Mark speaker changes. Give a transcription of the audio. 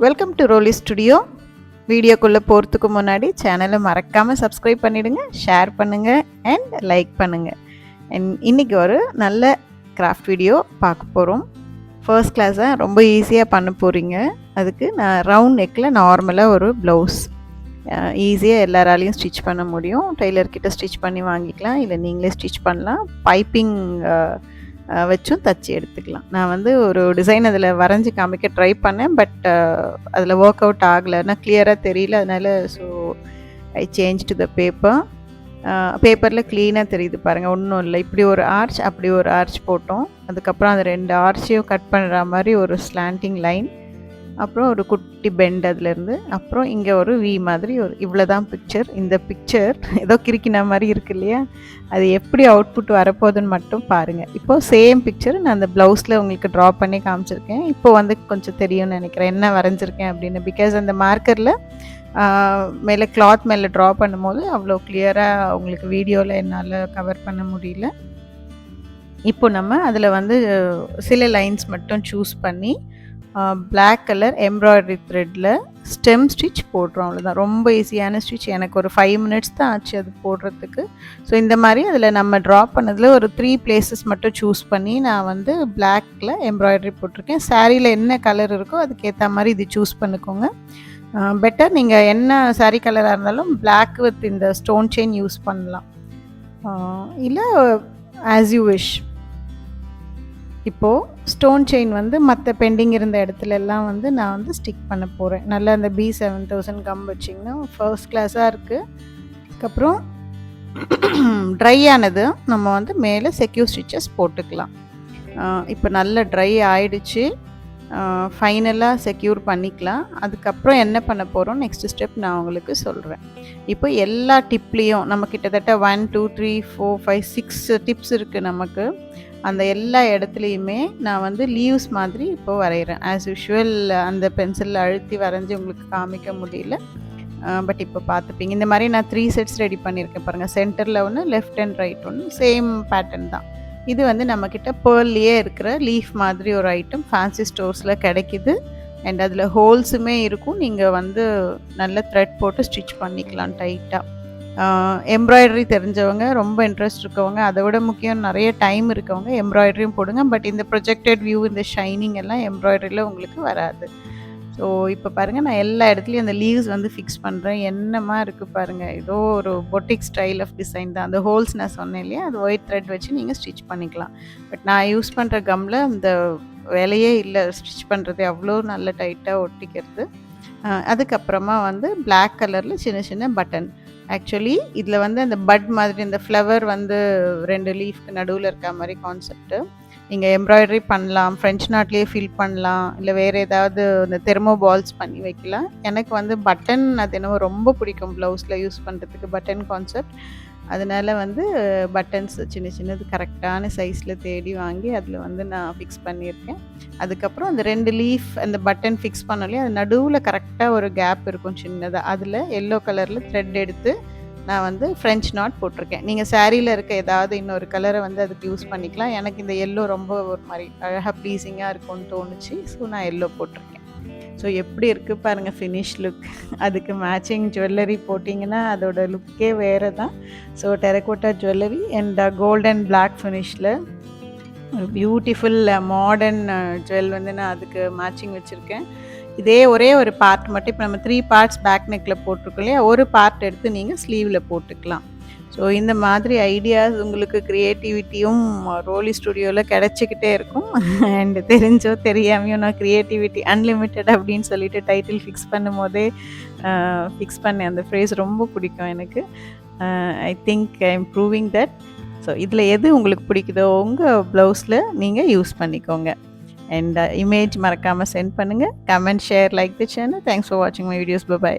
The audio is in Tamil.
Speaker 1: Welcome to ரோலி studio. வீடியோக்குள்ளே போகிறதுக்கு முன்னாடி சேனலை மறக்காமல் சப்ஸ்கிரைப் பண்ணிவிடுங்க, ஷேர் பண்ணுங்கள் அண்ட் லைக் பண்ணுங்கள். அண்ட் இன்றைக்கி ஒரு நல்ல கிராஃப்ட் வீடியோ பார்க்க போகிறோம். ஃபர்ஸ்ட் கிளாஸாக ரொம்ப ஈஸியாக பண்ண போகிறீங்க. அதுக்கு நான் ரவுண்ட் நெக்கில் நார்மலாக ஒரு ப்ளவுஸ் ஈஸியாக எல்லாராலையும் ஸ்டிச் பண்ண முடியும். டெய்லர்கிட்ட ஸ்டிச் பண்ணி வாங்கிக்கலாம், இல்லை நீங்களே ஸ்டிச் பண்ணலாம். பைப்பிங் வச்சும் தச்சு எடுத்துக்கலாம். நான் வந்து ஒரு டிசைன் அதில் வரைஞ்சி காமிக்க ட்ரை பண்ணேன், பட் அதில் ஒர்க் அவுட் ஆகலை, ஆனால் கிளியராக தெரியல. அதனால் ஐ சேஞ்ச் டு த பேப்பரில் க்ளீனாக தெரியுது பாருங்கள், ஒன்றும் இல்லை. இப்படி ஒரு ஆர்ச், அப்படி ஒரு ஆர்ச் போட்டோம். அதுக்கப்புறம் அந்த 2 ஆர்ச்சையும் கட் பண்ணுற மாதிரி ஒரு ஸ்லாண்டிங் லைன், அப்புறம் ஒரு குட்டி பெண்ட் அதுலேருந்து, அப்புறம் இங்கே ஒரு வி மாதிரி ஒரு இவ்வளோ தான் பிக்சர். இந்த பிக்சர் ஏதோ கிறுக்கின மாதிரி இருக்குது இல்லையா, அது எப்படி அவுட்புட் வரப்போகுதுன்னு மட்டும் பாருங்கள். இப்போது சேம் பிக்சர் நான் அந்த ப்ளவுஸில் உங்களுக்கு ட்ரா பண்ணி காமிச்சிருக்கேன். இப்போ வந்து கொஞ்சம் தெரியும்னு நினைக்கிறேன் என்ன வரைஞ்சிருக்கேன் அப்படின்னு. பிகாஸ் அந்த மார்க்கரில் மேலே கிளாத் மேலே ட்ரா பண்ணும்போது அவ்வளோ கிளியராக உங்களுக்கு வீடியோவில் என்னால் கவர் பண்ண முடியல. இப்போ நம்ம அதில் வந்து சில லைன்ஸ் மட்டும் சூஸ் பண்ணி பிளாக் கலர் எம்ப்ராய்டரி த்ரெட்டில் ஸ்டெம் ஸ்டிச் போடுறோம். அவ்வளோதான், ரொம்ப ஈஸியான ஸ்டிச். எனக்கு ஒரு 5 மினிட்ஸ் தான் ஆச்சு அது போடுறதுக்கு. ஸோ இந்த மாதிரி அதில் நம்ம ட்ரா பண்ணதில் ஒரு 3 பிளேசஸ் மட்டும் சூஸ் பண்ணி நான் வந்து பிளாக்கில் எம்ப்ராய்டரி போட்டிருக்கேன். சாரியில் என்ன கலர் இருக்கோ அதுக்கேற்ற மாதிரி இது சூஸ் பண்ணிக்கோங்க. பெட்டர் நீங்கள் என்ன சாரீ கலராக இருந்தாலும் பிளாக் வித் இந்த ஸ்டோன் செயின் யூஸ் பண்ணலாம், இல்லை ஆஸ் யூ விஷ். இப்போது ஸ்டோன் செயின் வந்து மற்ற பெண்டிங் இருந்த இடத்துலலாம் வந்து நான் வந்து ஸ்டிக் பண்ண போகிறேன். நல்லா அந்த B7000 கம் வச்சிங்கன்னா ஃபர்ஸ்ட் கிளாஸாக இருக்குது. அதுக்கப்புறம் ட்ரை ஆனது நம்ம வந்து மேலே செக்யூர் ஸ்டிச்சஸ் போட்டுக்கலாம். இப்போ நல்லா ட்ரை ஆயிடுச்சு, ஃபைனலாக செக்யூர் பண்ணிக்கலாம். அதுக்கப்புறம் என்ன பண்ண போகிறோம், நெக்ஸ்ட் ஸ்டெப் நான் உங்களுக்கு சொல்கிறேன். இப்போ எல்லா டிப்லேயும் நம்ம கிட்டத்தட்ட 1 2 3 4 5 6 டிப்ஸ் இருக்குது நமக்கு. அந்த எல்லா இடத்துலையுமே நான் வந்து லீவ்ஸ் மாதிரி இப்போது வரைகிறேன். ஆஸ் யூஷுவல் அந்த பென்சிலில் அழுத்தி வரைஞ்சி உங்களுக்கு காமிக்க முடியல, பட் இப்போ பார்த்துப்பீங்க. இந்த மாதிரி நான் 3 செட்ஸ் ரெடி பண்ணியிருக்கேன் பாருங்கள். சென்டரில் ஒன்று, லெஃப்ட் அண்ட் ரைட் ஒன்று, சேம் பேட்டர்ன் தான். இது வந்து நம்மக்கிட்ட பேர்லேயே இருக்கிற லீஃப் மாதிரி ஒரு ஐட்டம் ஃபேன்சி ஸ்டோர்ஸில் கிடைக்கிது. அண்ட் அதில் ஹோல்ஸுமே இருக்கும். நீங்கள் வந்து நல்ல த்ரெட் போட்டு ஸ்டிச் பண்ணிக்கலாம் டைட்டாக. எம்ப்ராய்டரி தெரிஞ்சவங்க, ரொம்ப இன்ட்ரெஸ்ட் இருக்கவங்க, அதை விட முக்கியம் நிறைய டைம் இருக்கவங்க எம்ப்ராய்டரியும் போடுங்க. பட் இந்த ப்ரொஜெக்டட் வியூ, இந்த ஷைனிங் எல்லாம் எம்ப்ராய்டரியில் உங்களுக்கு வராது. ஸோ இப்போ பாருங்கள், நான் எல்லா இடத்துலையும் அந்த லீவ்ஸ் வந்து ஃபிக்ஸ் பண்ணுறேன். என்னமா இருக்குது பாருங்கள், ஏதோ ஒரு பொட்டிக் ஸ்டைல் ஆஃப் டிசைன் தான். அந்த ஹோல்ஸ் நான் சொன்னேன் இல்லையா, அது ஒயிட் த்ரெட் வச்சு நீங்கள் ஸ்டிச் பண்ணிக்கலாம். பட் நான் யூஸ் பண்ணுற கம்மில் அந்த வேலையே இல்லை, ஸ்டிச் பண்ணுறது அவ்வளோ நல்ல டைட்டாக ஒட்டிக்கிறது. அதுக்கப்புறமா வந்து பிளாக் கலரில் சின்ன சின்ன பட்டன். ஆக்சுவலி இதில் வந்து அந்த பட் மாதிரி இந்த ஃப்ளவர் வந்து 2 லீஃப்க்கு நடுவில் இருக்க மாதிரி கான்செப்ட்டு. நீங்கள் எம்ப்ராய்டரி பண்ணலாம், ஃப்ரெஞ்ச் நாட்லேயே ஃபில் பண்ணலாம், இல்லை வேறு ஏதாவது இந்த தெர்மோ பால்ஸ் பண்ணி வைக்கலாம். எனக்கு வந்து பட்டன் அது என்னவோ ரொம்ப பிடிக்கும், ப்ளவுஸில் யூஸ் பண்ணுறதுக்கு பட்டன் கான்செப்ட். அதனால் வந்து பட்டன்ஸ் சின்ன சின்னது கரெக்டான சைஸில் தேடி வாங்கி அதில் வந்து நான் ஃபிக்ஸ் பண்ணியிருக்கேன். அதுக்கப்புறம் அந்த 2 லீஃப் அந்த பட்டன் ஃபிக்ஸ் பண்ணலையே, அது நடுவில் கரெக்டாக ஒரு கேப் இருக்கும் சின்னதாக. அதில் எல்லோ கலரில் த்ரெட் எடுத்து நான் வந்து ஃப்ரெஞ்ச் நாட் போட்டிருக்கேன். நீங்கள் சாரியில் இருக்க ஏதாவது இன்னொரு கலரை வந்து அதுக்கு யூஸ் பண்ணிக்கலாம். எனக்கு இந்த எல்லோ ரொம்ப ஒரு மாதிரி அழகாக ப்ளீஸிங்காக இருக்கும்னு தோணுச்சு. ஸோ நான் எல்லோ போட்டிருக்கேன். ஸோ எப்படி இருக்குது பாருங்கள் ஃபினிஷ் லுக். அதுக்கு மேட்சிங் ஜுவல்லரி போட்டிங்கன்னா அதோட லுக்கே வேறு தான். So terracotta jewellery and gold and black ஃபினிஷில் பியூட்டிஃபுல் மாடர்ன் ஜுவல் வந்து நான் அதுக்கு மேட்சிங் வச்சுருக்கேன். இதே ஒரே ஒரு பார்ட் மட்டும், இப்போ நம்ம 3 பார்ட்ஸ் பேக் நெக்கில் போட்டிருக்கோம் இல்லையா, ஒரு பார்ட் எடுத்து நீங்கள் ஸ்லீவில் போட்டுக்கலாம். ஸோ இந்த மாதிரி ஐடியாஸ் உங்களுக்கு க்ரியேட்டிவிட்டியும் ரோலி ஸ்டுடியோவில் கிடச்சிக்கிட்டே இருக்கும். அண்ட் தெரிஞ்சோ தெரியாமையோ நான் க்ரியேட்டிவிட்டி அன்லிமிட்டெட் அப்படின்னு சொல்லிட்டு டைட்டில் ஃபிக்ஸ் பண்ணும் போதே ஃபிக்ஸ் பண்ணேன். அந்த ஃப்ரேஸ் ரொம்ப பிடிக்கும் எனக்கு. I think I am proving that. So இதில் எது உங்களுக்கு பிடிக்குதோ உங்கள் ப்ளவுஸில் நீங்கள் யூஸ் பண்ணிக்கோங்க. அண்ட் இமேஜ் மறக்காமல் சென்ட் பண்ணுங்கள். Comment, share, like the channel. Thanks for வாட்சிங் மை வீடியோஸ். பை.